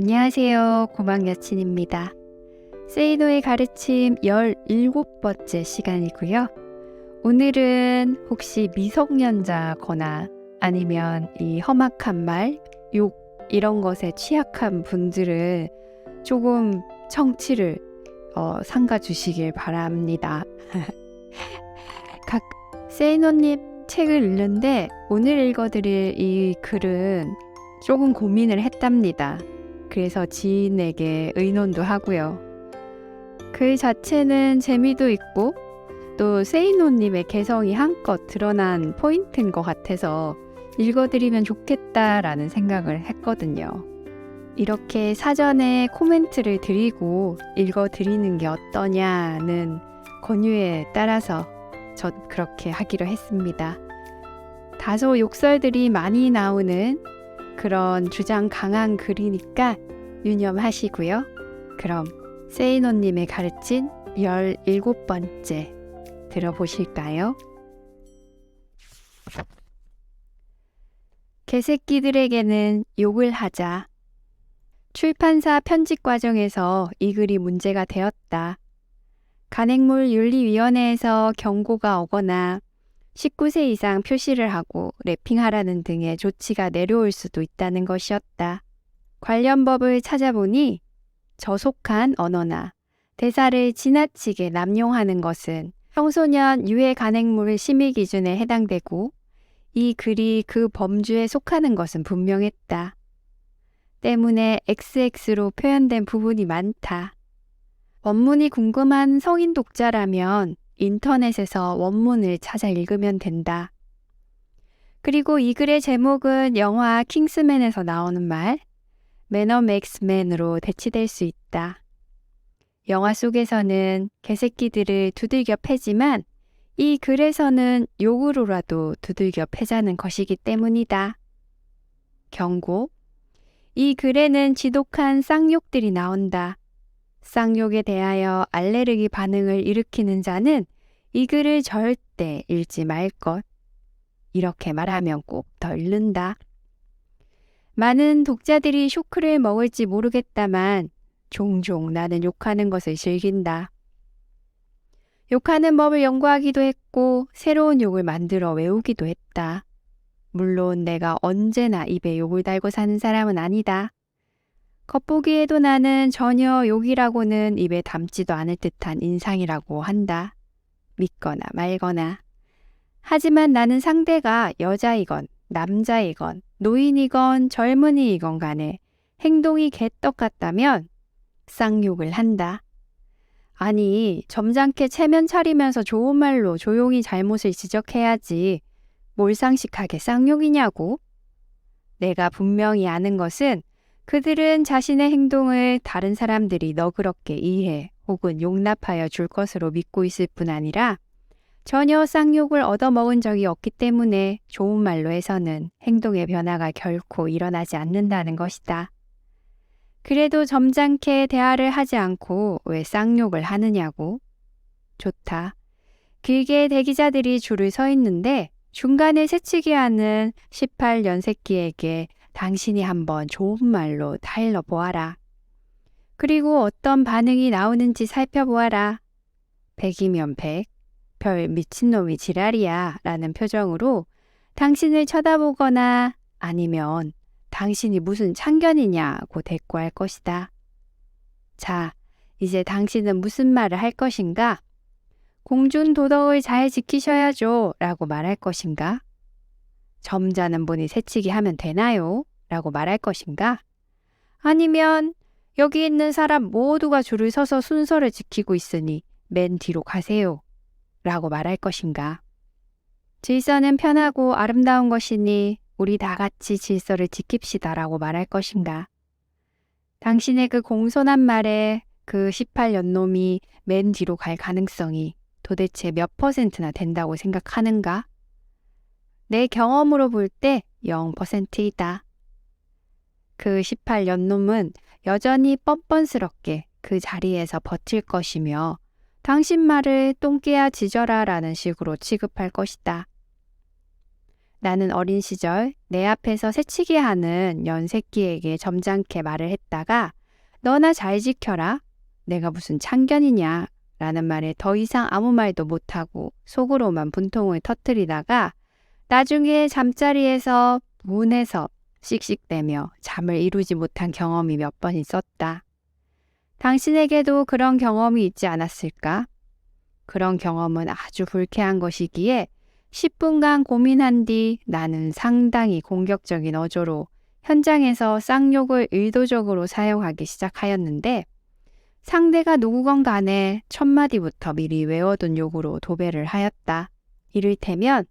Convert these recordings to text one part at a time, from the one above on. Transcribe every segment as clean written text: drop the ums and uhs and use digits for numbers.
안녕하세요. 고막 여친입니다. 세이노의 가르침 17번째 시간이고요. 오늘은 혹시 미성년자거나 아니면 이 험악한 말, 욕 이런 것에 취약한 분들은 조금 청취를 삼가 주시길 바랍니다. 세이노님 책을 읽는데 오늘 읽어드릴 이 글은 조금 고민을 했답니다. 그래서 지인에게 의논도 하고요. 글 자체는 재미도 있고 또 세이노님의 개성이 한껏 드러난 포인트인 것 같아서 읽어드리면 좋겠다라는 생각을 했거든요. 이렇게 사전에 코멘트를 드리고 읽어드리는 게 어떠냐는 권유에 따라서 전 그렇게 하기로 했습니다. 다소 욕설들이 많이 나오는 그런 주장 강한 글이니까 유념하시고요. 그럼 세이노님의 가르친 17번째 들어보실까요? 개새끼들에게는 욕을 하자. 출판사 편집 과정에서 이 글이 문제가 되었다. 간행물 윤리위원회에서 경고가 오거나 19세 이상 표시를 하고 랩핑하라는 등의 조치가 내려올 수도 있다는 것이었다. 관련 법을 찾아보니 저속한 언어나 대사를 지나치게 남용하는 것은 청소년 유해 간행물 심의 기준에 해당되고 이 글이 그 범주에 속하는 것은 분명했다. 때문에 XX로 표현된 부분이 많다. 원문이 궁금한 성인 독자라면 인터넷에서 원문을 찾아 읽으면 된다. 그리고 이 글의 제목은 영화 킹스맨에서 나오는 말, 매너 맥스 맨으로 대치될 수 있다. 영화 속에서는 개새끼들을 두들겨 패지만 이 글에서는 욕으로라도 두들겨 패자는 것이기 때문이다. 경고. 이 글에는 지독한 쌍욕들이 나온다. 쌍욕에 대하여 알레르기 반응을 일으키는 자는 이 글을 절대 읽지 말 것. 이렇게 말하면 꼭 더 읽는다. 많은 독자들이 쇼크를 먹을지 모르겠다만 종종 나는 욕하는 것을 즐긴다. 욕하는 법을 연구하기도 했고 새로운 욕을 만들어 외우기도 했다. 물론 내가 언제나 입에 욕을 달고 사는 사람은 아니다. 겉보기에도 나는 전혀 욕이라고는 입에 담지도 않을 듯한 인상이라고 한다. 믿거나 말거나. 하지만 나는 상대가 여자이건 남자이건 노인이건 젊은이이건 간에 행동이 개떡 같다면 쌍욕을 한다. 아니, 점잖게 체면 차리면서 좋은 말로 조용히 잘못을 지적해야지 뭘 상식하게 쌍욕이냐고? 내가 분명히 아는 것은 그들은 자신의 행동을 다른 사람들이 너그럽게 이해 혹은 용납하여 줄 것으로 믿고 있을 뿐 아니라 전혀 쌍욕을 얻어먹은 적이 없기 때문에 좋은 말로 해서는 행동의 변화가 결코 일어나지 않는다는 것이다. 그래도 점잖게 대화를 하지 않고 왜 쌍욕을 하느냐고? 좋다. 길게 대기자들이 줄을 서 있는데 중간에 새치기 하는 18년 새끼에게 당신이 한번 좋은 말로 타일러 보아라. 그리고 어떤 반응이 나오는지 살펴보아라. 100이면 100, 별 미친놈이 지랄이야 라는 표정으로 당신을 쳐다보거나 아니면 당신이 무슨 참견이냐고 대꾸할 것이다. 자, 이제 당신은 무슨 말을 할 것인가? 공중 도덕을 잘 지키셔야죠 라고 말할 것인가? 점잖은 분이 새치기 하면 되나요? 라고 말할 것인가? 아니면 여기 있는 사람 모두가 줄을 서서 순서를 지키고 있으니 맨 뒤로 가세요. 라고 말할 것인가? 질서는 편하고 아름다운 것이니 우리 다 같이 질서를 지킵시다 라고 말할 것인가? 당신의 그 공손한 말에 그 18년 놈이 맨 뒤로 갈 가능성이 도대체 몇 %나 된다고 생각하는가? 내 경험으로 볼 때 0%이다. 그 18년 놈은 여전히 뻔뻔스럽게 그 자리에서 버틸 것이며 당신 말을 똥개야 지져라 라는 식으로 취급할 것이다. 나는 어린 시절 내 앞에서 새치기 하는 연새끼에게 점잖게 말을 했다가 너나 잘 지켜라. 내가 무슨 참견이냐. 라는 말에 더 이상 아무 말도 못하고 속으로만 분통을 터뜨리다가 나중에 잠자리에서 분해서 씩씩대며 잠을 이루지 못한 경험이 몇 번 있었다. 당신에게도 그런 경험이 있지 않았을까? 그런 경험은 아주 불쾌한 것이기에 10분간 고민한 뒤 나는 상당히 공격적인 어조로 현장에서 쌍욕을 의도적으로 사용하기 시작하였는데 상대가 누구건 간에 첫 마디부터 미리 외워둔 욕으로 도배를 하였다. 이를테면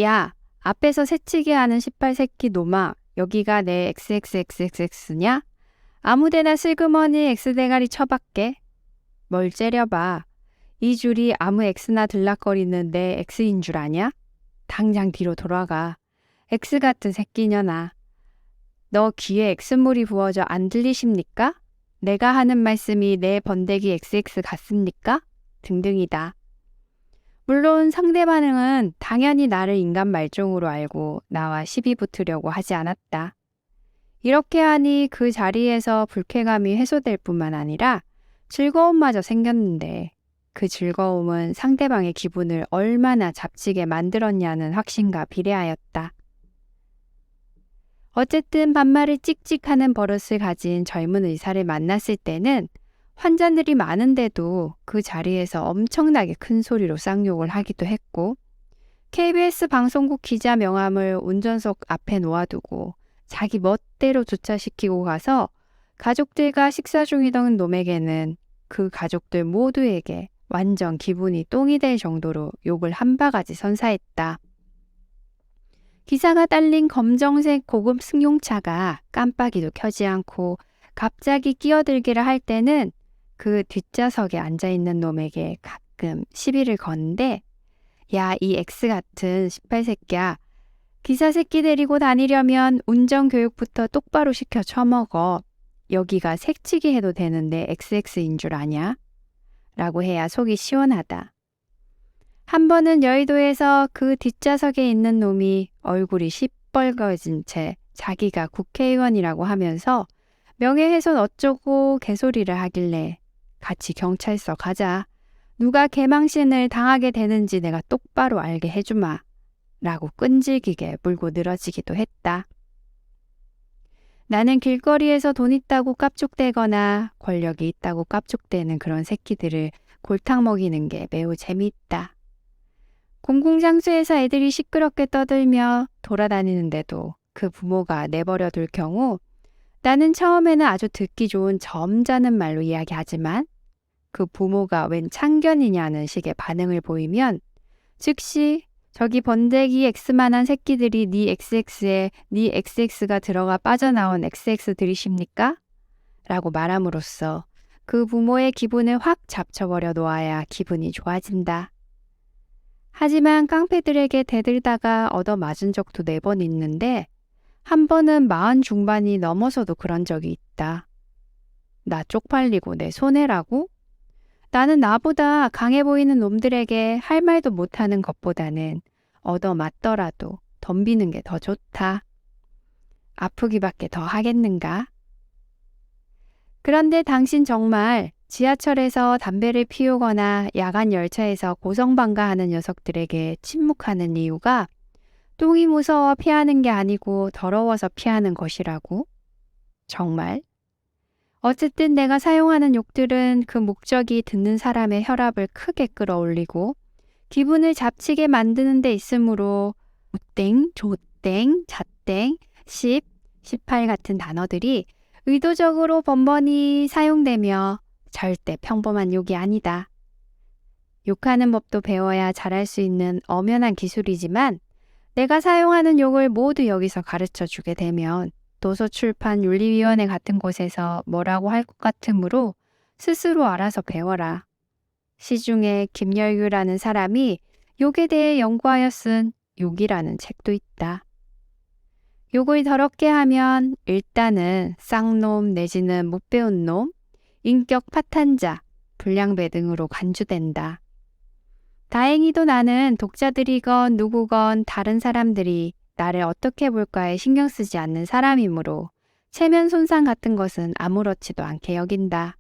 야, 앞에서 새치기 하는 18세끼 놈아, 여기가 내 XXXXX냐? 아무데나 슬그머니 X대가리 쳐박게. 뭘 째려봐. 이 줄이 아무 X나 들락거리는 내 X인 줄 아냐? 당장 뒤로 돌아가. X 같은 새끼년아. 너 귀에 X물이 부어져 안 들리십니까? 내가 하는 말씀이 내 번데기 XX 같습니까? 등등이다. 물론 상대 반응은 당연히 나를 인간 말종으로 알고 나와 시비 붙으려고 하지 않았다. 이렇게 하니 그 자리에서 불쾌감이 해소될 뿐만 아니라 즐거움마저 생겼는데 그 즐거움은 상대방의 기분을 얼마나 잡치게 만들었냐는 확신과 비례하였다. 어쨌든 반말을 찍찍하는 버릇을 가진 젊은 의사를 만났을 때는 환자들이 많은데도 그 자리에서 엄청나게 큰 소리로 쌍욕을 하기도 했고 KBS 방송국 기자 명함을 운전석 앞에 놓아두고 자기 멋대로 주차시키고 가서 가족들과 식사 중이던 놈에게는 그 가족들 모두에게 완전 기분이 똥이 될 정도로 욕을 한 바가지 선사했다. 기사가 딸린 검정색 고급 승용차가 깜빡이도 켜지 않고 갑자기 끼어들기를 할 때는 그 뒷좌석에 앉아있는 놈에게 가끔 시비를 거는데 야, 이 X 같은 18새끼야. 기사 새끼 데리고 다니려면 운전교육부터 똑바로 시켜 처먹어. 여기가 색치기 해도 되는데 XX인 줄 아냐? 라고 해야 속이 시원하다. 한 번은 여의도에서 그 뒷좌석에 있는 놈이 얼굴이 시뻘거진 채 자기가 국회의원이라고 하면서 명예훼손 어쩌고 개소리를 하길래 같이 경찰서 가자. 누가 개망신을 당하게 되는지 내가 똑바로 알게 해주마. 라고 끈질기게 물고 늘어지기도 했다. 나는 길거리에서 돈 있다고 깝죽대거나 권력이 있다고 깝죽대는 그런 새끼들을 골탕 먹이는 게 매우 재미있다. 공공장소에서 애들이 시끄럽게 떠들며 돌아다니는데도 그 부모가 내버려 둘 경우 나는 처음에는 아주 듣기 좋은 점잖은 말로 이야기하지만 그 부모가 웬 참견이냐는 식의 반응을 보이면 즉시 저기 번데기 X만한 새끼들이 네 XX에 네 XX가 들어가 빠져나온 XX들이십니까? 라고 말함으로써 그 부모의 기분을 확 잡쳐버려 놓아야 기분이 좋아진다. 하지만 깡패들에게 대들다가 얻어맞은 적도 4번 있는데 한 번은 40 중반이 넘어서도 그런 적이 있다. 나 쪽팔리고 내 손해라고? 나는 나보다 강해 보이는 놈들에게 할 말도 못하는 것보다는 얻어맞더라도 덤비는 게 더 좋다. 아프기밖에 더 하겠는가? 그런데 당신 정말 지하철에서 담배를 피우거나 야간 열차에서 고성방가하는 녀석들에게 침묵하는 이유가 똥이 무서워 피하는 게 아니고 더러워서 피하는 것이라고? 정말? 어쨌든 내가 사용하는 욕들은 그 목적이 듣는 사람의 혈압을 크게 끌어올리고 기분을 잡치게 만드는 데 있으므로 우땡, 조땡, 자땡, 10, 18 같은 단어들이 의도적으로 번번이 사용되며 절대 평범한 욕이 아니다. 욕하는 법도 배워야 잘할 수 있는 엄연한 기술이지만 내가 사용하는 욕을 모두 여기서 가르쳐 주게 되면 도서출판윤리위원회 같은 곳에서 뭐라고 할 것 같으므로 스스로 알아서 배워라. 시중에 김열규라는 사람이 욕에 대해 연구하여 쓴 욕이라는 책도 있다. 욕을 더럽게 하면 일단은 쌍놈 내지는 못 배운 놈, 인격 파탄자, 불량배 등으로 간주된다. 다행히도 나는 독자들이건 누구건 다른 사람들이 나를 어떻게 볼까에 신경 쓰지 않는 사람이므로 체면 손상 같은 것은 아무렇지도 않게 여긴다.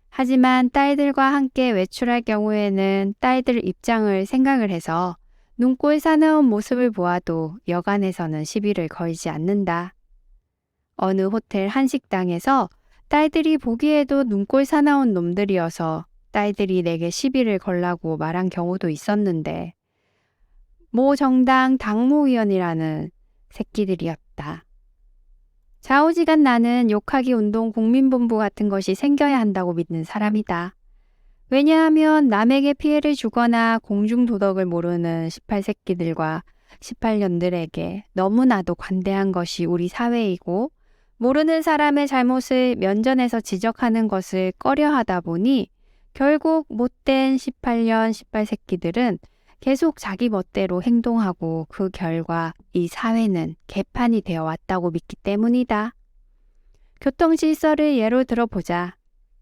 하지만 딸들과 함께 외출할 경우에는 딸들 입장을 생각을 해서 눈꼴 사나운 모습을 보아도 여간에서는 시비를 걸지 않는다. 어느 호텔 한식당에서 딸들이 보기에도 눈꼴 사나운 놈들이어서 딸들이 내게 시비를 걸라고 말한 경우도 있었는데 모 정당 당무위원이라는 새끼들이었다. 좌우지간 나는 욕하기 운동 국민본부 같은 것이 생겨야 한다고 믿는 사람이다. 왜냐하면 남에게 피해를 주거나 공중도덕을 모르는 18새끼들과 18년들에게 너무나도 관대한 것이 우리 사회이고 모르는 사람의 잘못을 면전에서 지적하는 것을 꺼려하다 보니 결국 못된 18년, 18새끼들은 계속 자기 멋대로 행동하고 그 결과 이 사회는 개판이 되어 왔다고 믿기 때문이다. 교통질서를 예로 들어보자.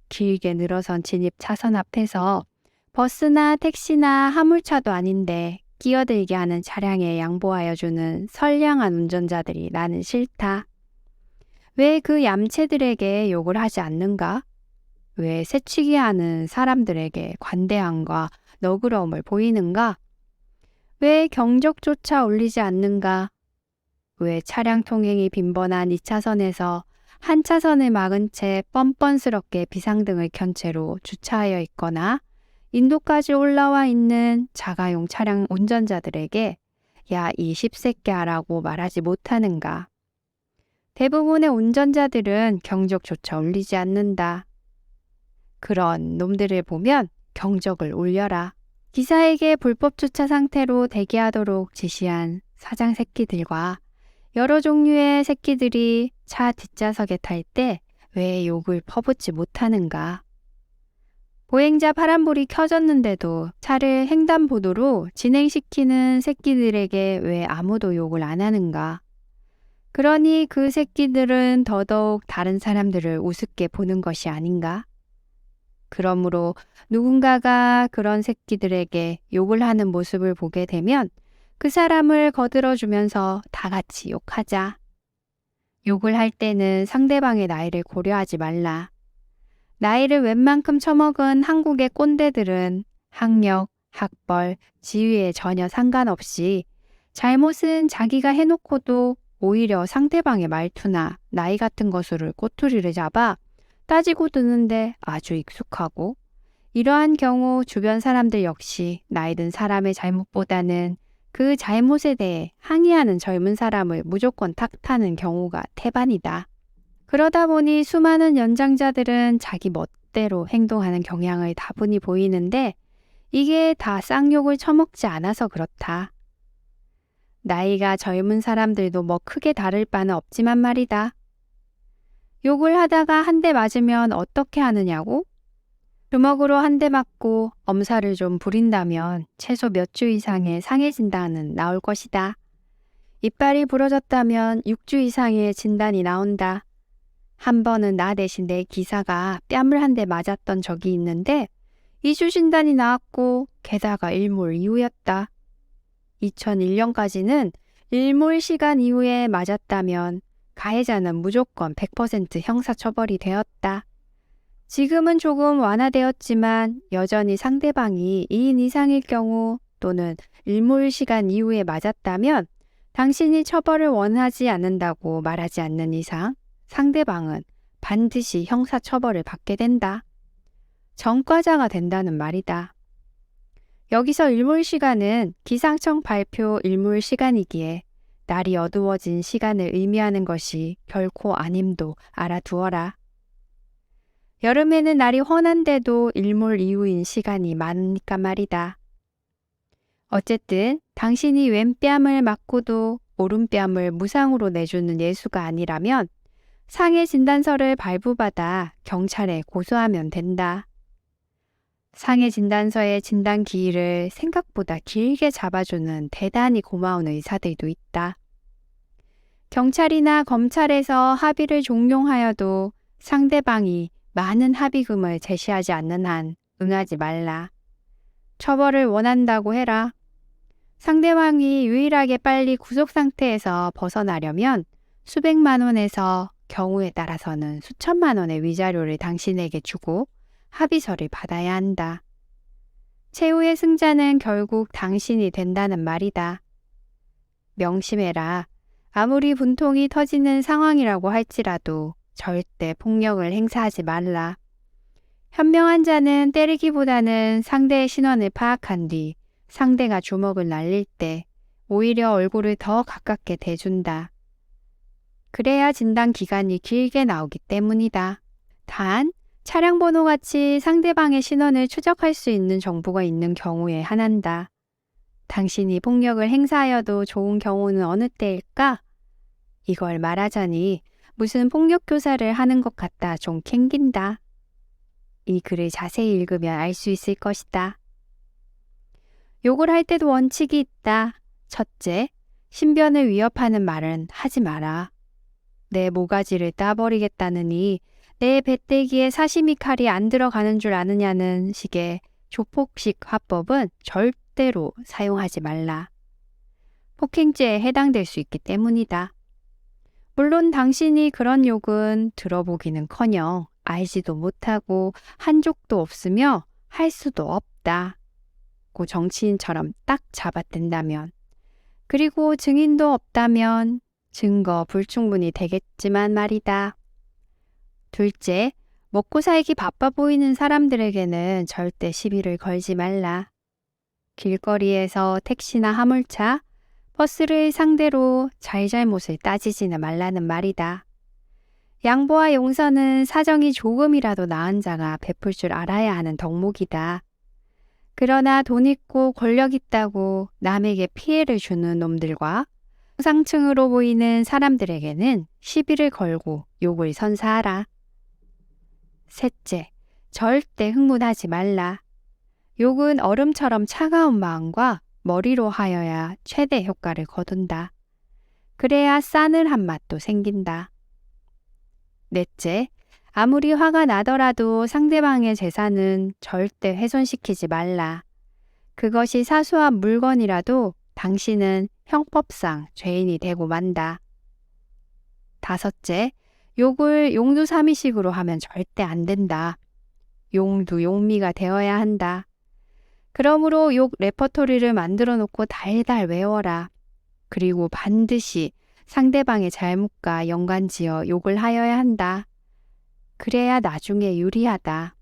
길게 늘어선 진입 차선 앞에서 버스나 택시나 화물차도 아닌데 끼어들게 하는 차량에 양보하여 주는 선량한 운전자들이 나는 싫다. 왜 그 얌체들에게 욕을 하지 않는가? 왜 새치기 하는 사람들에게 관대함과 너그러움을 보이는가? 왜 경적조차 울리지 않는가? 왜 차량 통행이 빈번한 2차선에서 한 차선을 막은 채 뻔뻔스럽게 비상등을 켠 채로 주차하여 있거나 인도까지 올라와 있는 자가용 차량 운전자들에게 야, 이 십새끼야라고 말하지 못하는가? 대부분의 운전자들은 경적조차 울리지 않는다. 그런 놈들을 보면 경적을 울려라. 기사에게 불법 주차 상태로 대기하도록 지시한 사장 새끼들과 여러 종류의 새끼들이 차 뒷좌석에 탈 때 왜 욕을 퍼붓지 못하는가? 보행자 파란불이 켜졌는데도 차를 횡단보도로 진행시키는 새끼들에게 왜 아무도 욕을 안 하는가? 그러니 그 새끼들은 더더욱 다른 사람들을 우습게 보는 것이 아닌가? 그러므로 누군가가 그런 새끼들에게 욕을 하는 모습을 보게 되면 그 사람을 거들어주면서 다 같이 욕하자. 욕을 할 때는 상대방의 나이를 고려하지 말라. 나이를 웬만큼 처먹은 한국의 꼰대들은 학력, 학벌, 지위에 전혀 상관없이 잘못은 자기가 해놓고도 오히려 상대방의 말투나 나이 같은 것으로 꼬투리를 잡아 따지고 드는데 아주 익숙하고 이러한 경우 주변 사람들 역시 나이 든 사람의 잘못보다는 그 잘못에 대해 항의하는 젊은 사람을 무조건 탓하는 경우가 태반이다. 그러다 보니 수많은 연장자들은 자기 멋대로 행동하는 경향을 다분히 보이는데 이게 다 쌍욕을 처먹지 않아서 그렇다. 나이가 젊은 사람들도 뭐 크게 다를 바는 없지만 말이다. 욕을 하다가 한 대 맞으면 어떻게 하느냐고? 주먹으로 한 대 맞고 엄살을 좀 부린다면 최소 몇 주 이상의 상해 진단은 나올 것이다. 이빨이 부러졌다면 6주 이상의 진단이 나온다. 한 번은 나 대신 내 기사가 뺨을 한 대 맞았던 적이 있는데 2주 진단이 나왔고 게다가 일몰 이후였다. 2001년까지는 일몰 시간 이후에 맞았다면 가해자는 무조건 100% 형사처벌이 되었다. 지금은 조금 완화되었지만 여전히 상대방이 2인 이상일 경우 또는 일몰 시간 이후에 맞았다면 당신이 처벌을 원하지 않는다고 말하지 않는 이상 상대방은 반드시 형사처벌을 받게 된다. 전과자가 된다는 말이다. 여기서 일몰 시간은 기상청 발표 일몰 시간이기에 날이 어두워진 시간을 의미하는 것이 결코 아님도 알아두어라. 여름에는 날이 훤한데도 일몰 이후인 시간이 많으니까 말이다. 어쨌든 당신이 왼뺨을 맞고도 오른뺨을 무상으로 내주는 예수가 아니라면 상해 진단서를 발부받아 경찰에 고소하면 된다. 상해 진단서의 진단 기일을 생각보다 길게 잡아주는 대단히 고마운 의사들도 있다. 경찰이나 검찰에서 합의를 종용하여도 상대방이 많은 합의금을 제시하지 않는 한 응하지 말라. 처벌을 원한다고 해라. 상대방이 유일하게 빨리 구속 상태에서 벗어나려면 수백만 원에서 경우에 따라서는 수천만 원의 위자료를 당신에게 주고 합의서를 받아야 한다. 최후의 승자는 결국 당신이 된다는 말이다. 명심해라. 아무리 분통이 터지는 상황이라고 할지라도 절대 폭력을 행사하지 말라. 현명한 자는 때리기보다는 상대의 신원을 파악한 뒤 상대가 주먹을 날릴 때 오히려 얼굴을 더 가깝게 대준다. 그래야 진단 기간이 길게 나오기 때문이다. 단, 차량 번호같이 상대방의 신원을 추적할 수 있는 정보가 있는 경우에 한한다. 당신이 폭력을 행사하여도 좋은 경우는 어느 때일까? 이걸 말하자니 무슨 폭력 교사를 하는 것 같다 좀 캥긴다. 이 글을 자세히 읽으면 알 수 있을 것이다. 욕을 할 때도 원칙이 있다. 첫째, 신변을 위협하는 말은 하지 마라. 내 모가지를 따버리겠다느니 내 배때기에 사시미 칼이 안 들어가는 줄 아느냐는 식의 조폭식 화법은 절대로 사용하지 말라. 폭행죄에 해당될 수 있기 때문이다. 물론 당신이 그런 욕은 들어보기는커녕 알지도 못하고 한 적도 없으며 할 수도 없다. 고 정치인처럼 딱 잡아댄다면, 그리고 증인도 없다면 증거 불충분이 되겠지만 말이다. 둘째, 먹고 살기 바빠 보이는 사람들에게는 절대 시비를 걸지 말라. 길거리에서 택시나 화물차, 버스를 상대로 잘잘못을 따지지는 말라는 말이다. 양보와 용서는 사정이 조금이라도 나은 자가 베풀 줄 알아야 하는 덕목이다. 그러나 돈 있고 권력 있다고 남에게 피해를 주는 놈들과 상층으로 보이는 사람들에게는 시비를 걸고 욕을 선사하라. 셋째, 절대 흥분하지 말라. 욕은 얼음처럼 차가운 마음과 머리로 하여야 최대 효과를 거둔다. 그래야 싸늘한 맛도 생긴다. 넷째, 아무리 화가 나더라도 상대방의 재산은 절대 훼손시키지 말라. 그것이 사소한 물건이라도 당신은 형법상 죄인이 되고 만다. 다섯째, 욕을 용두사미식으로 하면 절대 안 된다. 용두용미가 되어야 한다. 그러므로 욕 레퍼토리를 만들어 놓고 달달 외워라. 그리고 반드시 상대방의 잘못과 연관지어 욕을 하여야 한다. 그래야 나중에 유리하다.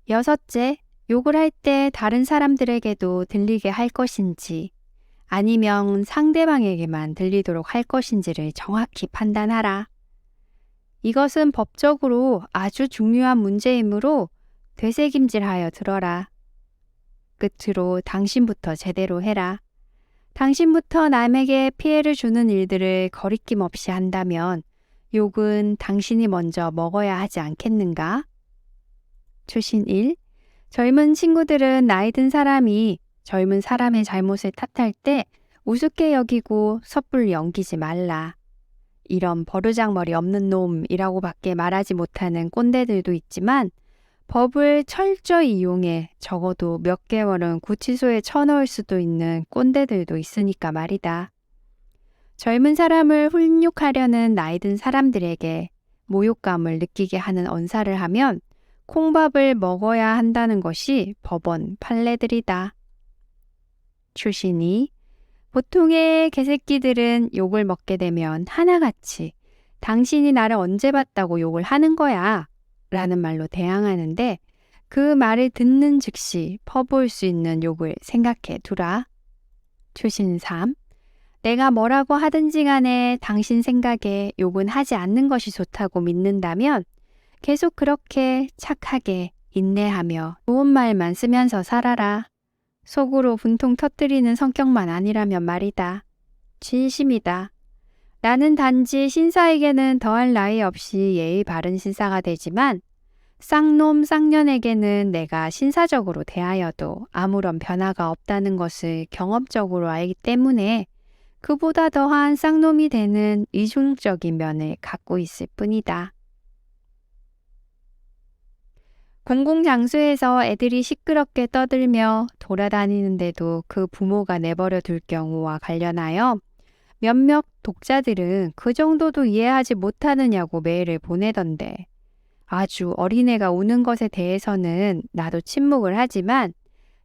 여섯째, 욕을 할 때 다른 사람들에게도 들리게 할 것인지 아니면 상대방에게만 들리도록 할 것인지를 정확히 판단하라. 이것은 법적으로 아주 중요한 문제이므로 되새김질하여 들어라. 끝으로 당신부터 제대로 해라. 당신부터 남에게 피해를 주는 일들을 거리낌 없이 한다면 욕은 당신이 먼저 먹어야 하지 않겠는가? 출신 1. 젊은 친구들은 나이 든 사람이 젊은 사람의 잘못을 탓할 때 우습게 여기고 섣불리 넘기지 말라. 이런 버르장머리 없는 놈이라고밖에 말하지 못하는 꼰대들도 있지만 법을 철저히 이용해 적어도 몇 개월은 구치소에 쳐넣을 수도 있는 꼰대들도 있으니까 말이다. 젊은 사람을 훈육하려는 나이든 사람들에게 모욕감을 느끼게 하는 언사를 하면 콩밥을 먹어야 한다는 것이 법원 판례들이다. 출신이 보통의 개새끼들은 욕을 먹게 되면 하나같이 당신이 나를 언제 봤다고 욕을 하는 거야 라는 말로 대항하는데 그 말을 듣는 즉시 퍼부을 수 있는 욕을 생각해 두라. 출신 3. 내가 뭐라고 하든지 간에 당신 생각에 욕은 하지 않는 것이 좋다고 믿는다면 계속 그렇게 착하게 인내하며 좋은 말만 쓰면서 살아라. 속으로 분통 터뜨리는 성격만 아니라면 말이다. 진심이다. 나는 단지 신사에게는 더할 나위 없이 예의 바른 신사가 되지만 쌍놈 쌍년에게는 내가 신사적으로 대하여도 아무런 변화가 없다는 것을 경험적으로 알기 때문에 그보다 더한 쌍놈이 되는 이중적인 면을 갖고 있을 뿐이다. 공공장소에서 애들이 시끄럽게 떠들며 돌아다니는데도 그 부모가 내버려 둘 경우와 관련하여 몇몇 독자들은 그 정도도 이해하지 못하느냐고 메일을 보내던데, 아주 어린애가 우는 것에 대해서는 나도 침묵을 하지만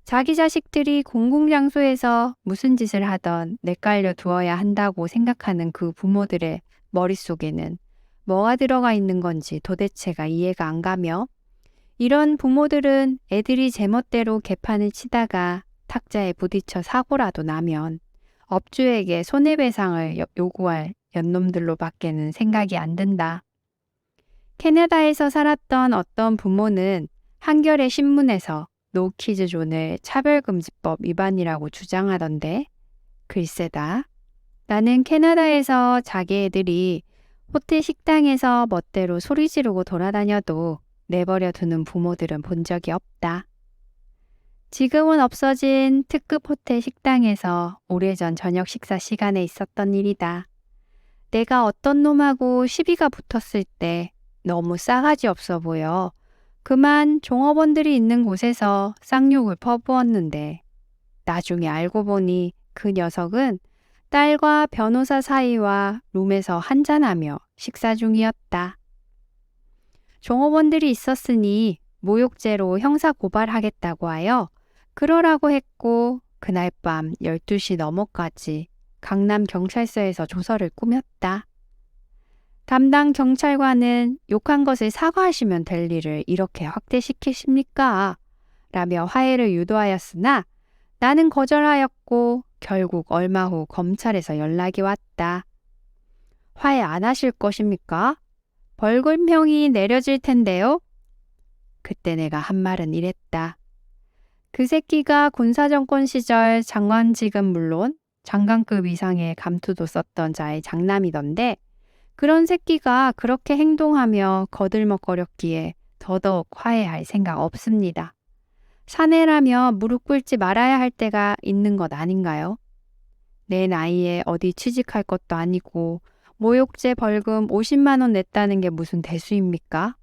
자기 자식들이 공공장소에서 무슨 짓을 하던 내깔려 두어야 한다고 생각하는 그 부모들의 머릿속에는 뭐가 들어가 있는 건지 도대체가 이해가 안 가며, 이런 부모들은 애들이 제멋대로 개판을 치다가 탁자에 부딪혀 사고라도 나면 업주에게 손해배상을 요구할 연놈들로 밖에는 생각이 안 든다. 캐나다에서 살았던 어떤 부모는 한겨레 신문에서 노키즈 존을 차별금지법 위반이라고 주장하던데, 글쎄다. 나는 캐나다에서 자기 애들이 호텔 식당에서 멋대로 소리 지르고 돌아다녀도 내버려 두는 부모들은 본 적이 없다. 지금은 없어진 특급 호텔 식당에서 오래전 저녁 식사 시간에 있었던 일이다. 내가 어떤 놈하고 시비가 붙었을 때 너무 싸가지 없어 보여 그만 종업원들이 있는 곳에서 쌍욕을 퍼부었는데, 나중에 알고 보니 그 녀석은 딸과 변호사 사이와 룸에서 한잔하며 식사 중이었다. 종업원들이 있었으니 모욕죄로 형사 고발하겠다고 하여 그러라고 했고, 그날 밤 12시 넘어까지 강남 경찰서에서 조서를 꾸몄다. 담당 경찰관은 욕한 것을 사과하시면 될 일을 이렇게 확대시키십니까? 라며 화해를 유도하였으나 나는 거절하였고, 결국 얼마 후 검찰에서 연락이 왔다. 화해 안 하실 것입니까? 벌금형이 내려질 텐데요? 그때 내가 한 말은 이랬다. 그 새끼가 군사정권 시절 장관직은 물론 장관급 이상의 감투도 썼던 자의 장남이던데, 그런 새끼가 그렇게 행동하며 거들먹거렸기에 더더욱 화해할 생각 없습니다. 사내라며 무릎 꿇지 말아야 할 때가 있는 것 아닌가요? 내 나이에 어디 취직할 것도 아니고 모욕죄 벌금 50만 원 냈다는 게 무슨 대수입니까?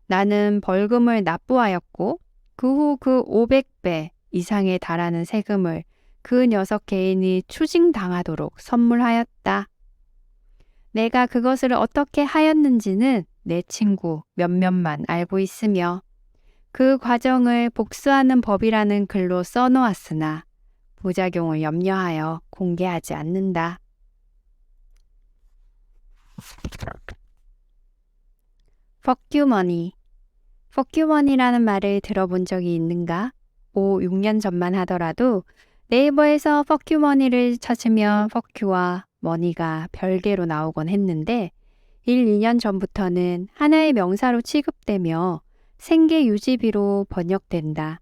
나는 벌금을 납부하였고 그 후 그 500배 이상에 달하는 세금을 그 녀석 개인이 추징당하도록 선물하였다. 내가 그것을 어떻게 하였는지는 내 친구 몇몇만 알고 있으며 그 과정을 복수하는 법이라는 글로 써놓았으나 부작용을 염려하여 공개하지 않는다. Fuck you money. Fuck you money라는 말을 들어본 적이 있는가? 5, 6년 전만 하더라도 네이버에서 Fuck you money를 찾으면 Fuck you와 money가 별개로 나오곤 했는데 1, 2년 전부터는 하나의 명사로 취급되며 생계 유지비로 번역된다.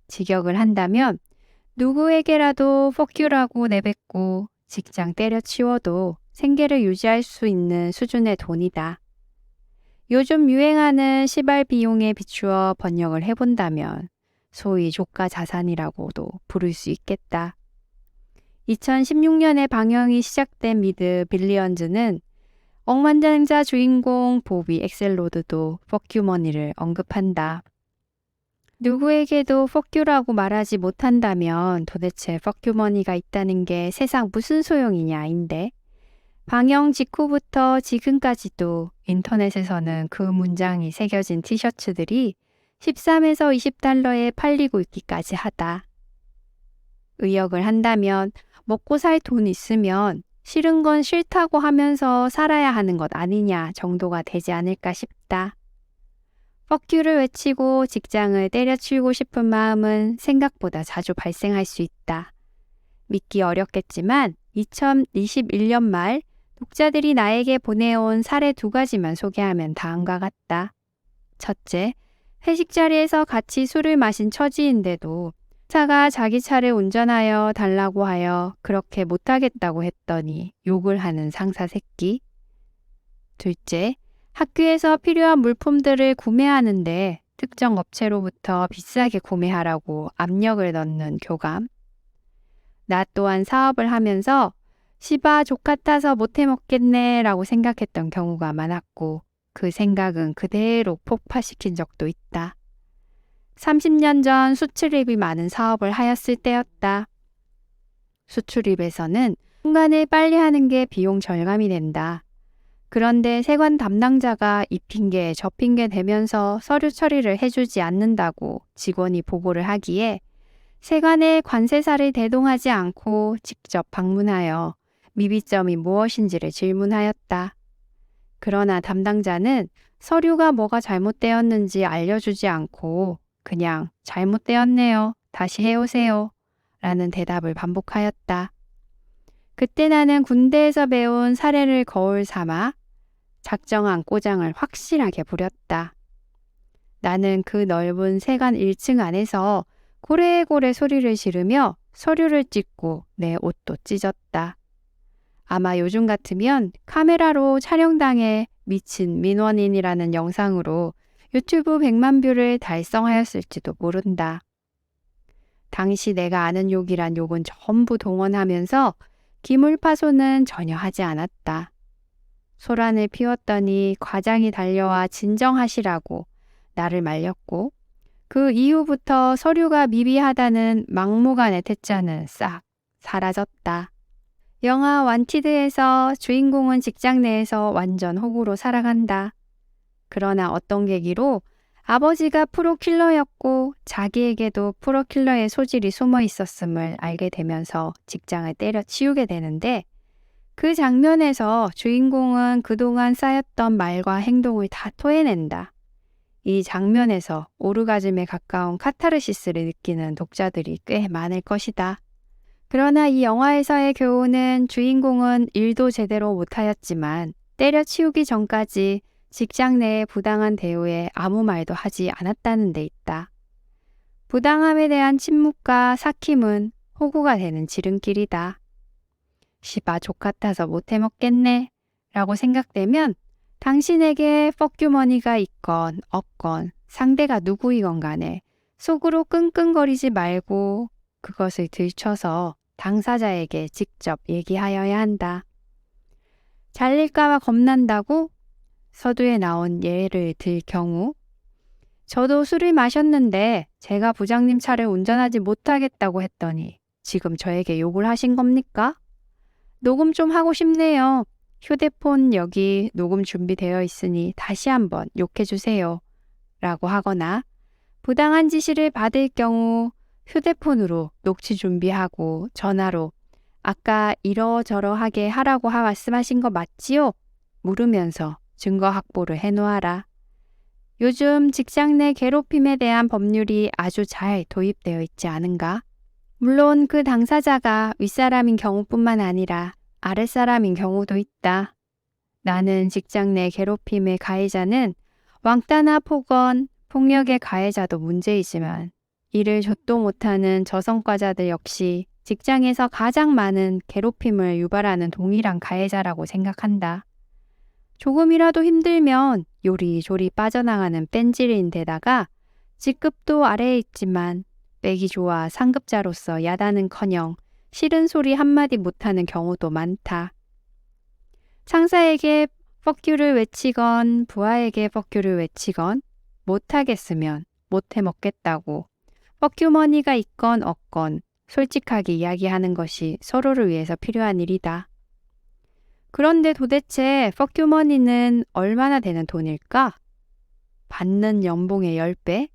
직역을 한다면 누구에게라도 Fuck you라고 내뱉고 직장 때려치워도 생계를 유지할 수 있는 수준의 돈이다. 요즘 유행하는 시발 비용에 비추어 번역을 해본다면 소위 조가 자산이라고도 부를 수 있겠다. 2016년에 방영이 시작된 미드 빌리언즈는 억만장자 주인공 보비 엑셀로드도 퍼큐머니를 언급한다. 누구에게도 퍼큐라고 말하지 못한다면 도대체 퍼큐머니가 있다는 게 세상 무슨 소용이냐인데, 방영 직후부터 지금까지도 인터넷에서는 그 문장이 새겨진 티셔츠들이 13에서 20달러에 팔리고 있기까지 하다. 의역을 한다면 먹고 살 돈 있으면 싫은 건 싫다고 하면서 살아야 하는 것 아니냐 정도가 되지 않을까 싶다. 퍼큐를 외치고 직장을 때려치우고 싶은 마음은 생각보다 자주 발생할 수 있다. 믿기 어렵겠지만 2021년 말 독자들이 나에게 보내온 사례 2가지만 소개하면 다음과 같다. 첫째, 회식 자리에서 같이 술을 마신 처지인데도 차가 자기 차를 운전하여 달라고 하여 그렇게 못하겠다고 했더니 욕을 하는 상사 새끼. 둘째, 학교에서 필요한 물품들을 구매하는데 특정 업체로부터 비싸게 구매하라고 압력을 넣는 교감. 나 또한 사업을 하면서 시바 족같아서 못해 먹겠네 라고 생각했던 경우가 많았고 그 생각은 그대로 폭파시킨 적도 있다. 30년 전 수출입이 많은 사업을 하였을 때였다. 수출입에서는 순간을 빨리 하는 게 비용 절감이 된다. 그런데 세관 담당자가 이 핑계 저 핑계 대면서 서류 처리를 해주지 않는다고 직원이 보고를 하기에 세관의 관세사를 대동하지 않고 직접 방문하여 미비점이 무엇인지를 질문하였다. 그러나 담당자는 서류가 뭐가 잘못되었는지 알려주지 않고 그냥 잘못되었네요. 다시 해오세요. 라는 대답을 반복하였다. 그때 나는 군대에서 배운 사례를 거울 삼아 작정한 꼬장을 확실하게 부렸다. 나는 그 넓은 세관 1층 안에서 고래고래 소리를 지르며 서류를 찍고 내 옷도 찢었다. 아마 요즘 같으면 카메라로 촬영당해 미친 민원인이라는 영상으로 유튜브 100만 뷰를 달성하였을지도 모른다. 당시 내가 아는 욕이란 욕은 전부 동원하면서 기물파손은 전혀 하지 않았다. 소란을 피웠더니 과장이 달려와 진정하시라고 나를 말렸고 그 이후부터 서류가 미비하다는 막무가내 태자는 싹 사라졌다. 영화 완티드에서 주인공은 직장 내에서 완전 호구로 살아간다. 그러나 어떤 계기로 아버지가 프로킬러였고 자기에게도 프로킬러의 소질이 숨어 있었음을 알게 되면서 직장을 때려치우게 되는데 그 장면에서 주인공은 그동안 쌓였던 말과 행동을 다 토해낸다. 이 장면에서 오르가즘에 가까운 카타르시스를 느끼는 독자들이 꽤 많을 것이다. 그러나 이 영화에서의 교훈은 주인공은 일도 제대로 못하였지만 때려치우기 전까지 직장 내의 부당한 대우에 아무 말도 하지 않았다는 데 있다. 부당함에 대한 침묵과 삭힘은 호구가 되는 지름길이다. 시바 족같아서 못해먹겠네 라고 생각되면 당신에게 퍼큐머니가 있건 없건 상대가 누구이건 간에 속으로 끙끙거리지 말고 그것을 들춰서 당사자에게 직접 얘기하여야 한다. 잘릴까봐 겁난다고? 서두에 나온 예를 들 경우 저도 술을 마셨는데 제가 부장님 차를 운전하지 못하겠다고 했더니 지금 저에게 욕을 하신 겁니까? 녹음 좀 하고 싶네요. 휴대폰 여기 녹음 준비되어 있으니 다시 한번 욕해주세요. 라고 하거나 부당한 지시를 받을 경우 휴대폰으로 녹취 준비하고 전화로 아까 이러저러하게 하라고 말씀하신 거 맞지요? 물으면서 증거 확보를 해놓아라. 요즘 직장 내 괴롭힘에 대한 법률이 아주 잘 도입되어 있지 않은가? 물론 그 당사자가 윗사람인 경우뿐만 아니라 아랫사람인 경우도 있다. 나는 직장 내 괴롭힘의 가해자는 왕따나 폭언, 폭력의 가해자도 문제이지만 이를 좆도 못하는 저성과자들 역시 직장에서 가장 많은 괴롭힘을 유발하는 동일한 가해자라고 생각한다. 조금이라도 힘들면 요리조리 빠져나가는 뺀질인 데다가 직급도 아래에 있지만 빼기 좋아 상급자로서 야단은커녕 싫은 소리 한마디 못하는 경우도 많다. 상사에게 퍽큐를 외치건 부하에게 퍽큐를 외치건 못하겠으면 못해먹겠다고 퍽큐머니가 있건 없건 솔직하게 이야기하는 것이 서로를 위해서 필요한 일이다. 그런데 도대체 퍽큐머니는 얼마나 되는 돈일까? 받는 연봉의 10배?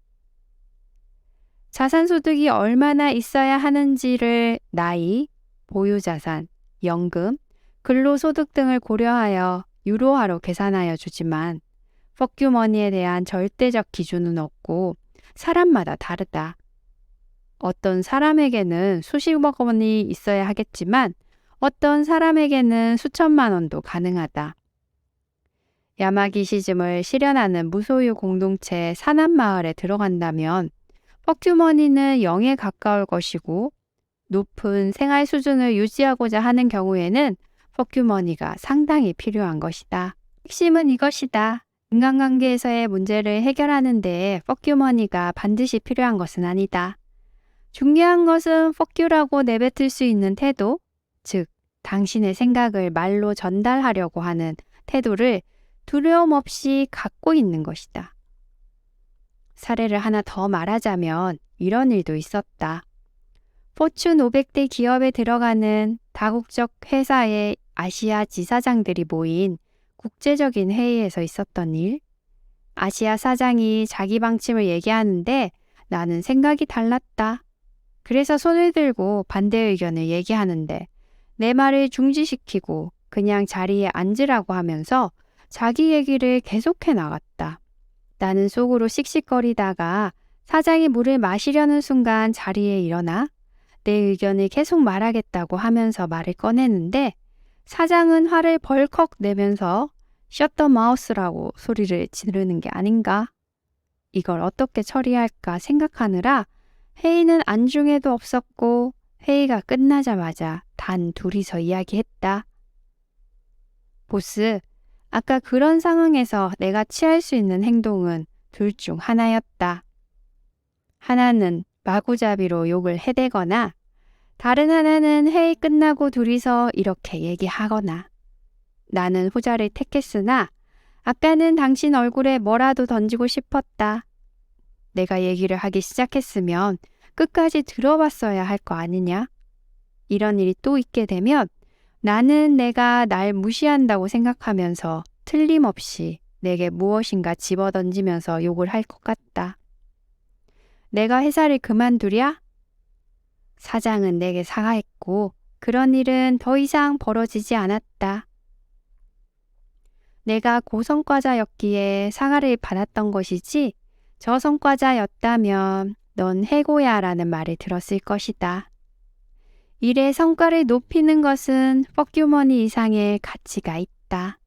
자산소득이 얼마나 있어야 하는지를 나이, 보유자산, 연금, 근로소득 등을 고려하여 유로화로 계산하여 주지만 퍽큐머니에 대한 절대적 기준은 없고 사람마다 다르다. 어떤 사람에게는 수십억 원이 있어야 하겠지만 어떤 사람에게는 수천만 원도 가능하다. 야마기시즘을 실현하는 무소유 공동체 산업마을에 들어간다면 퍽큐머니는 0에 가까울 것이고 높은 생활 수준을 유지하고자 하는 경우에는 퍽큐머니가 상당히 필요한 것이다. 핵심은 이것이다. 인간관계에서의 문제를 해결하는 데에 퍽큐머니가 반드시 필요한 것은 아니다. 중요한 것은 퍽큐라고 내뱉을 수 있는 태도, 즉 당신의 생각을 말로 전달하려고 하는 태도를 두려움 없이 갖고 있는 것이다. 사례를 하나 더 말하자면 이런 일도 있었다. 포춘 500대 기업에 들어가는 다국적 회사의 아시아 지사장들이 모인 국제적인 회의에서 있었던 일. 아시아 사장이 자기 방침을 얘기하는데 나는 생각이 달랐다. 그래서 손을 들고 반대 의견을 얘기하는데 내 말을 중지시키고 그냥 자리에 앉으라고 하면서 자기 얘기를 계속해 나갔다. 나는 속으로 씩씩거리다가 사장이 물을 마시려는 순간 자리에 일어나 내 의견을 계속 말하겠다고 하면서 말을 꺼내는데 사장은 화를 벌컥 내면서 셔터 마우스라고 소리를 지르는 게 아닌가? 이걸 어떻게 처리할까 생각하느라 회의는 안중에도 없었고 회의가 끝나자마자 단 둘이서 이야기했다. 보스, 아까 그런 상황에서 내가 취할 수 있는 행동은 둘 중 하나였다. 하나는 마구잡이로 욕을 해대거나 다른 하나는 회의 끝나고 둘이서 이렇게 얘기하거나. 나는 후자를 택했으나 아까는 당신 얼굴에 뭐라도 던지고 싶었다. 내가 얘기를 하기 시작했으면 끝까지 들어봤어야 할 거 아니냐? 이런 일이 또 있게 되면 나는 내가 날 무시한다고 생각하면서 틀림없이 내게 무엇인가 집어던지면서 욕을 할 것 같다. 내가 회사를 그만두랴? 사장은 내게 사과했고 그런 일은 더 이상 벌어지지 않았다. 내가 고성과자였기에 사과를 받았던 것이지 저성과자였다면 넌 해고야라는 말을 들었을 것이다. 일의 성과를 높이는 것은 퍼큐머니 이상의 가치가 있다.